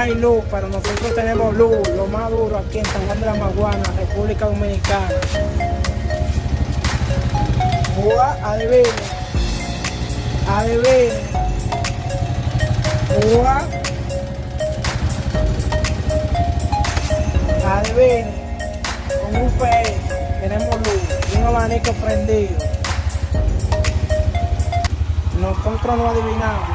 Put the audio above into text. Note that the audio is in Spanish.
hay luz, pero nosotros tenemos luz, lo más duro aquí en San Juan de la Maguana, República Dominicana. Adivinen, adivinen. Adivinen, con un PS tenemos luz y un abanico prendido. Nosotros no adivinamos.